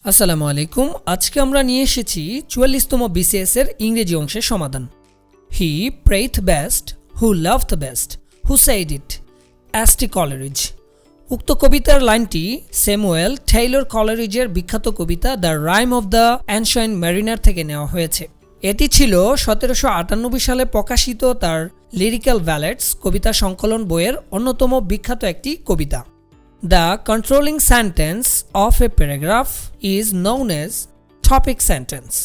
আসসালামু আলাইকুম। আজকে আমরা নিয়ে এসেছি ৪৪তম BCS এর ইংরেজি অংশের সমাধান। He prayeth best who loved best who said it S T Coleridge. উক্ত কবিতার লাইনটি স্যামুয়েল টেইলর কলারিজের বিখ্যাত কবিতা the rime of the ancient mariner থেকে নেওয়া হয়েছে। এটি ছিল ১৭৯৮ সালে প্রকাশিত তার লিরিক্যাল ব্যালেডস কবিতা সংকলন বইয়ের অন্যতম বিখ্যাত একটি কবিতা। The controlling sentence of a paragraph is known as topic sentence.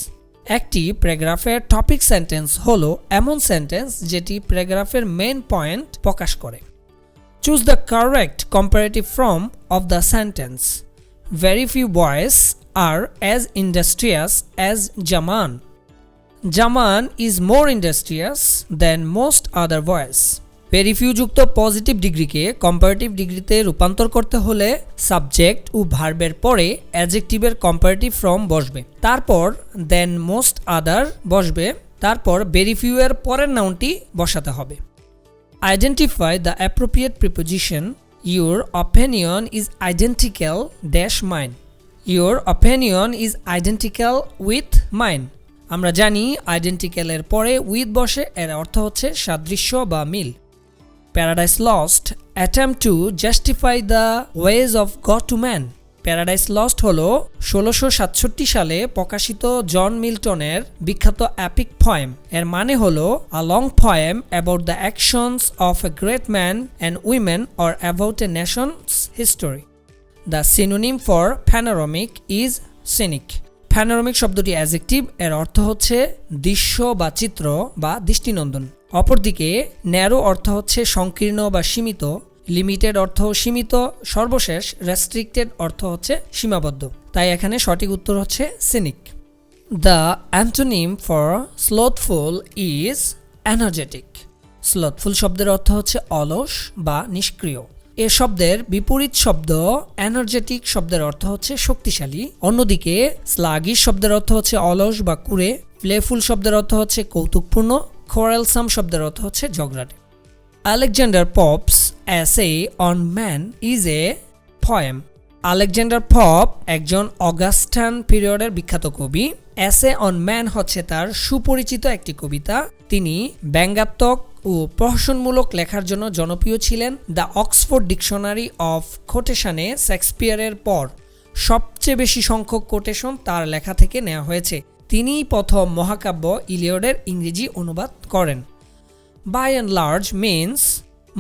একটি প্যারাগ্রাফের টপিক সেন্টেন্স হলো এমন সেন্টেন্স যেটি প্যারাগ্রাফের মেইন পয়েন্ট প্রকাশ করে। Choose the correct comparative form of the sentence. Very few boys are as industrious as Jaman. Jaman is more industrious than most other boys. Very few যুক্ত positive ডিগ্রিকে comparative ডিগ্রিতে রূপান্তর করতে হলে subject ও ভার্বের পরে অ্যাডজেক্টিভের comparative form বসবে, তারপর দেন most other বসবে, তারপর ভেরি ফিউ এর পরের নাউনটি বসাতে হবে। Identify the appropriate preposition. Your opinion is identical dash mine. Your opinion is identical with mine. আমরা জানি আইডেন্টিক্যালের পরে উইথ বসে, এর অর্থ হচ্ছে সাদৃশ্য বা মিল। Paradise Lost attempt to justify the ways of God to man. Paradise Lost হল ১৬৬৭ সালে প্রকাশিত জন মিল্টনের বিখ্যাত অ্যাপিক পয়েম। এর মানে হল a long poem about the actions of a great man and women or about a Nations history. The synonym for panoramic is scenic. Panoramic শব্দটি adjective, এর অর্থ হচ্ছে দৃশ্য বা চিত্র বা দৃষ্টিনন্দন। অপরদিকে ন্যারো অর্থ হচ্ছে সংকীর্ণ বা সীমিত, লিমিটেড অর্থ সীমিত, সর্বশেষ রেস্ট্রিক্টেড অর্থ হচ্ছে সীমাবদ্ধ। তাই এখানে সঠিক উত্তর হচ্ছে cynic. The antonym for slothful is energetic. Slothful শব্দের অর্থ হচ্ছে অলস বা নিষ্ক্রিয়। এ শব্দের বিপরীত শব্দ এনার্জেটিক শব্দের অর্থ হচ্ছে শক্তিশালী। অন্যদিকে স্লাগিশ শব্দের অর্থ হচ্ছে অলস বা কুড়ে। প্লেফুল শব্দের অর্থ হচ্ছে কৌতুকপূর্ণ। কোয়ারেলসাম শব্দের অর্থ হচ্ছে ঝগড়াটে। Alexander Pope's essay on man is a poem. Alexander Pope একজন অগাস্টান পিরিয়ডের বিখ্যাত কবি। এসে অন ম্যান হচ্ছে তার সুপরিচিত একটি কবিতা। তিনি ব্যঙ্গাত্মক ও প্রহসনমূলক লেখার জন্য জনপ্রিয় ছিলেন। দ্য অক্সফোর্ড ডিকশনারি অফ কোটেশনে শেক্সপিয়ারের পর সবচেয়ে বেশি সংখ্যক কোটেশন তার লেখা থেকে নেওয়া হয়েছে। তিনিই প্রথম মহাকাব্য ইলিয়ডের ইংরেজি অনুবাদ করেন। By and large means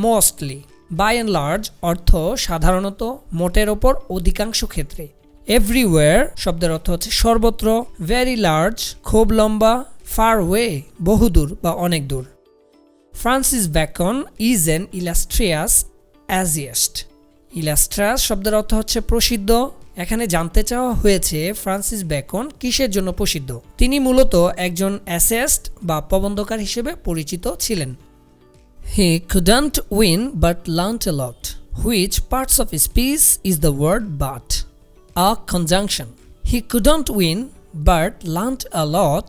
mostly. By and large অর্থ সাধারণত, মোটের ওপর, অধিকাংশ ক্ষেত্রে। এভরিওয়্যার শব্দের অর্থ হচ্ছে সর্বত্র। ভেরি লার্জ খুব লম্বা। ফার ওয়ে বহুদূর বা অনেক দূর। Francis Bacon is an illustrious essayist. Illustrious শব্দের অর্থ হচ্ছে প্রসিদ্ধ। এখানে জানতে চাওয়া হয়েছে ফ্রান্সিস বেকন কিসের জন্য প্রসিদ্ধ। তিনি মূলত একজন অ্যাসেস্ট বা প্রবন্ধকার হিসেবে পরিচিত ছিলেন। He couldn't win but learned a lot. Which parts of speech is the word but? A conjunction. He couldn't win but learned a lot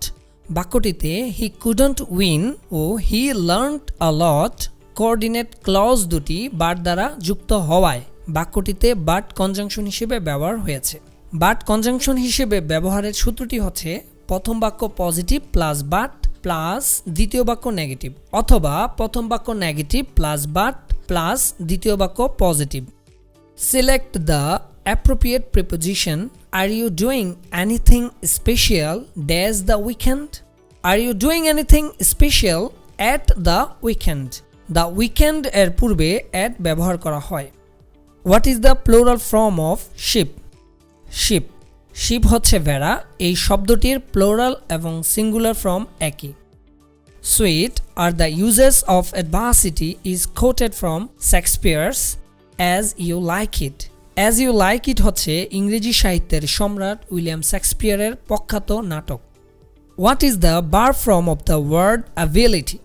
বাক্যটিতে হি কুডন্ট উইন ও he learned a lot coordinate clause দুটি but দ্বারা যুক্ত হওয়ায় বাক্যটিতে but conjunction হিসেবে ব্যবহার হয়েছে। But conjunction হিসেবে ব্যবহারের সূত্রটি হচ্ছে প্রথম বাক্য পজিটিভ প্লাস বাট প্লাস দ্বিতীয় বাক্য নেগেটিভ, অথবা প্রথম বাক্য নেগেটিভ প্লাস বাট প্লাস দ্বিতীয় বাক্য positive. Select the appropriate preposition. Are you doing anything special dash the weekend? Are you doing anything special at the weekend? The weekend এর পূর্বে at ব্যবহার করা হয়। What is the plural form of sheep? Sheep. Sheep হচ্ছে ভেড়া। এই শব্দটির plural এবং সিঙ্গুলার ফর্ম একই। Sweet are the uses of adversity is quoted from Shakespeare's as you like it. As you like it হচ্ছে ইংরেজি সাহিত্যের সম্রাট উইলিয়াম শেক্সপিয়ারের প্রখ্যাত নাটক। What is the verb form of the word ability?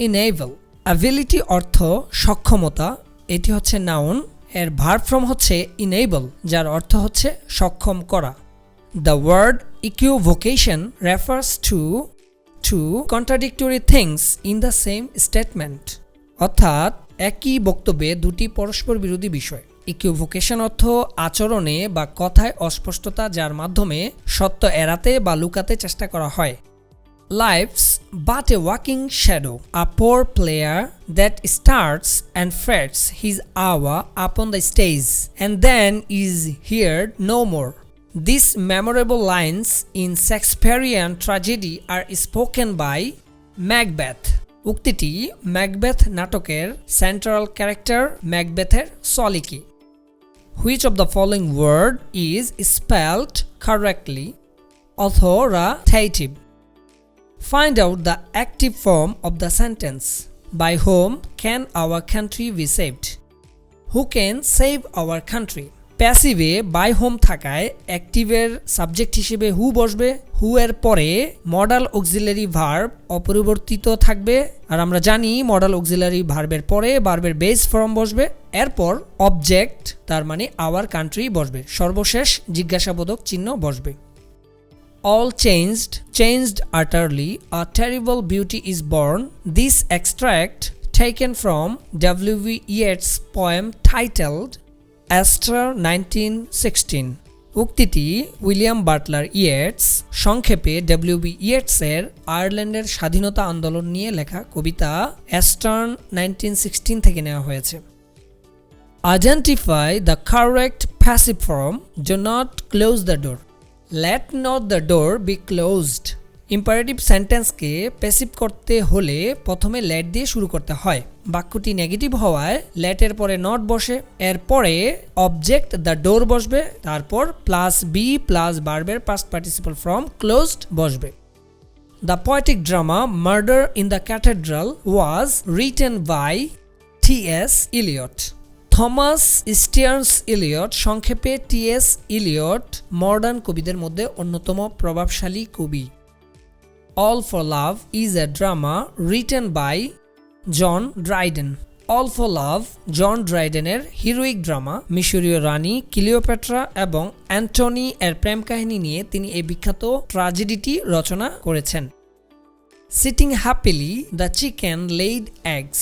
Enable. Ability অর্থ সক্ষমতা, এটি হচ্ছে নাউন। এর ভার্ব ফর্ম হচ্ছে ইনেবল, যার অর্থ হচ্ছে সক্ষম করা। The word equivocation refers to contradictory things in the same statement. অর্থাৎ একই বক্তব্যে দুটি পরস্পর বিরোধী বিষয়। ইকুইভোকেশন অর্থ আচরণে বা কথায় অস্পষ্টতা যার মাধ্যমে সত্য এড়াতে বা লুকাতে চেষ্টা করা হয়। Life's but a walking shadow, a poor player that starts and frets his hour upon the stage and then is heard no more. These memorable lines in Shakespearean tragedy are spoken by Macbeth. উক্তিটি Macbeth নাটকের central character ম্যাকবেথের soliloquy. Which of the following word is spelled correctly? Authoritative. Find out the active form of the sentence. By whom can our country be saved? Who can save our country? প্যাসিভে by whom থাকায় অ্যাক্টিভের subject হিসেবে হু বসবে, হু এর পরে modal auxiliary verb অপরিবর্তিত থাকবে, আর আমরা জানি মডাল অক্সিলারি ভার্বের পরে ভার্বের বেস ফর্ম বসবে, এরপর অবজেক্ট তার মানে আওয়ার কান্ট্রি বসবে, সর্বশেষ জিজ্ঞাসাবোধক চিহ্ন বসবে। All changed utterly, a terrible beauty is born. This extract taken from W.B. Yeats' poem titled Esther 1916. উক্তিটি উইলিয়াম বাটলার ইয়েটস সংক্ষেপে W.B. ইয়েটসের আয়ারল্যান্ডের স্বাধীনতা আন্দোলন নিয়ে লেখা কবিতা এস্টার 1916 থেকে নেওয়া হয়েছে। Identify the correct passive form. Do not close the door. Let not the door be closed. Imperative সেন্টেন্সকে প্যাসিভ করতে হলে প্রথমে লেট দিয়ে শুরু করতে হয়। বাক্যটি নেগেটিভ হওয়ায় লেটের পরে নট বসে, এরপরে অবজেক্ট দ্য ডোর বসবে, তারপর প্লাস বি প্লাস ভার্বের পাস্ট পার্টিসিপল ফর্ম ক্লোজড বসবে। The poetic drama murder in the cathedral was written by T.S. Eliot. Thomas Stearns Eliot সংক্ষেপে T.S. ইলিয়ট মডার্ন কবিদের মধ্যে অন্যতম প্রভাবশালী কবি। All for Love is a drama written by John Dryden. All for Love John ড্রাইডেনের heroic drama. মিশরীয় রানী Cleopatra এবং অ্যান্টনি এর প্রেম কাহিনী নিয়ে তিনি এই বিখ্যাত ট্র্যাজেডিটি রচনা করেছেন। Sitting happily, the chicken laid eggs.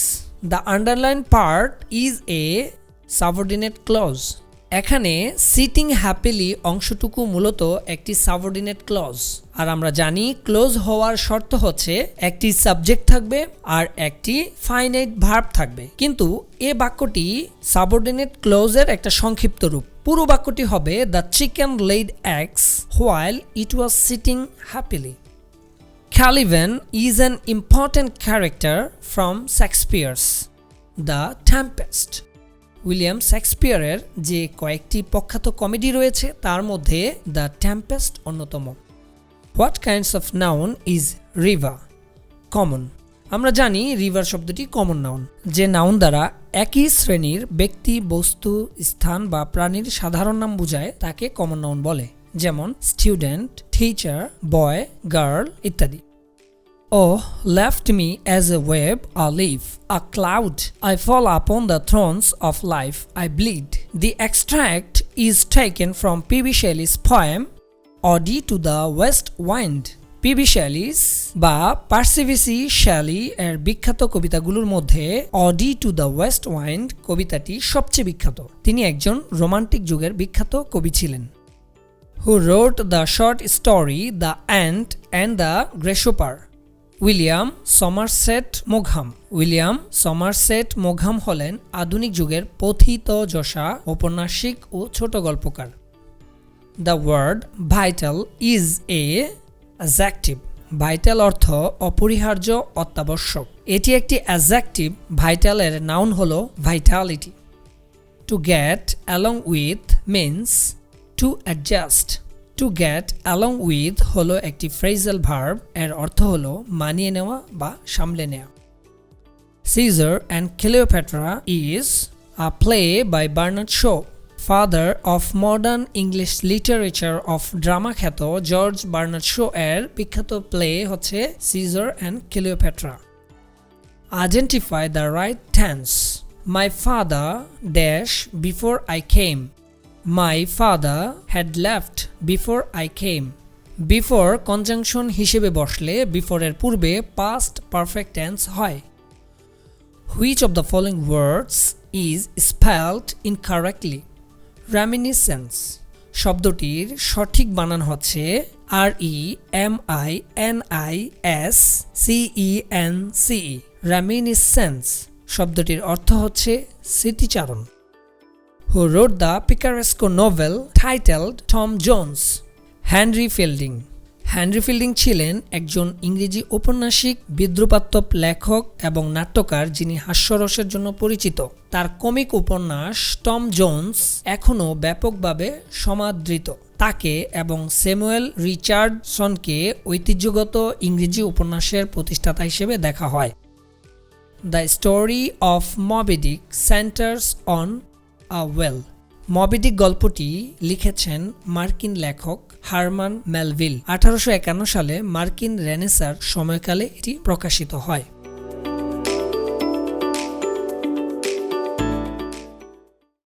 The underlined part is a subordinate clause. এখানে সিটিং হ্যাপিলি অংশটুকু মূলত একটি সাবঅর্ডিনেট ক্লজ, আর আমরা জানি ক্লোজ হওয়ার শর্ত হচ্ছে একটি সাবজেক্ট থাকবে আর একটি ফাইনাইট ভার্ব থাকবে, কিন্তু এই বাক্যটি সাবঅর্ডিনেট ক্লজের একটা সংক্ষিপ্ত রূপ। পুরো বাক্যটি হবে the chicken laid eggs while it was sitting happily. Caliban is an important character from Shakespeare's The Tempest. William শেক্সপিয়ারের যে কয়েকটি প্রখ্যাত কমেডি রয়েছে তার মধ্যে দ্য টেম্পেস্ট অন্যতম। What kinds of noun is river? Common. আমরা জানি রিভার শব্দটি কমন নাউন, যে নাউন দ্বারা একই শ্রেণীর ব্যক্তি, বস্তু, স্থান বা প্রাণীর সাধারণ নাম বোঝায় তাকে কমন নাউন বলে, যেমন স্টুডেন্ট, টিচার, বয়, গার্ল ইত্যাদি। Oh, left me as a web, a leaf, a cloud. I fall upon the thrones of life, I bleed. The extract is taken from P.B. Shelley's poem, Ode to the West Wind. P.B. Shelley's বা Parsi Shelley এর বিখ্যাত কবিতাগুলোর মধ্যে Ode to the West Wind কবিতাটি সবচেয়ে বিখ্যাত। তিনি একজন romantic যুগের বিখ্যাত কবি ছিলেন। Who wrote the short story The Ant and the Grasshopper? William Somerset মোঘাম। William Somerset মোঘাম হলেন আধুনিক যুগের পথিতযশা ঔপন্যাসিক ও ছোট গল্পকার। The word vital is a adjective. Vital অর্থ অপরিহার্য, অত্যাবশ্যক। এটি একটি অ্যাডজেক্টিভ। ভাইটাল এর নাউন হলো Vitality. To get along with means to adjust. To get along with হলো একটি ফ্রেজাল ভার্ব, এর অর্থ হলো মানিয়ে নেওয়া বা সামলে নেওয়া। Caesar and Cleopatra is a play by Bernard Shaw, father of modern English literature of drama খ্যাত জর্জ বার্নার্ড শো এর বিখ্যাত প্লে হচ্ছে Caesar and Cleopatra. Identify the right tense. My father dash before I came. My father had left before I came. Before conjunction হিসেবে বসলে before এর পূর্বে past perfect tense হয়। Which of the following words is spelled incorrectly? Reminiscence শব্দটির সঠিক বানান হচ্ছে REMINISCENCE Reminiscence শব্দটির অর্থ হচ্ছে স্মৃতিচারণ। Who wrote the picaresque novel titled Tom Jones? Henry fielding. Henry fielding ছিলেন একজন ইংরেজি ঔপন্যাসিক, বিদ্রূপাত্মক লেখক এবং নাট্যকার যিনি হাস্যরসের জন্য পরিচিত। তার কমিক উপন্যাস টম জোন্স এখনও ব্যাপকভাবে সমাদৃত। তাকে এবং স্যামুয়েল রিচার্ডসনকে ঐতিহ্যগত ইংরেজি উপন্যাসের প্রতিষ্ঠাতা হিসেবে দেখা হয়। The story of Moby Dick centers on a whale. Moby Dick গল্পটি লিখেছেন মার্কিন লেখক হারমান মেলভিল। 1851 সালে মার্কিন রেনেসাঁর সময়কালে এটি প্রকাশিত হয়।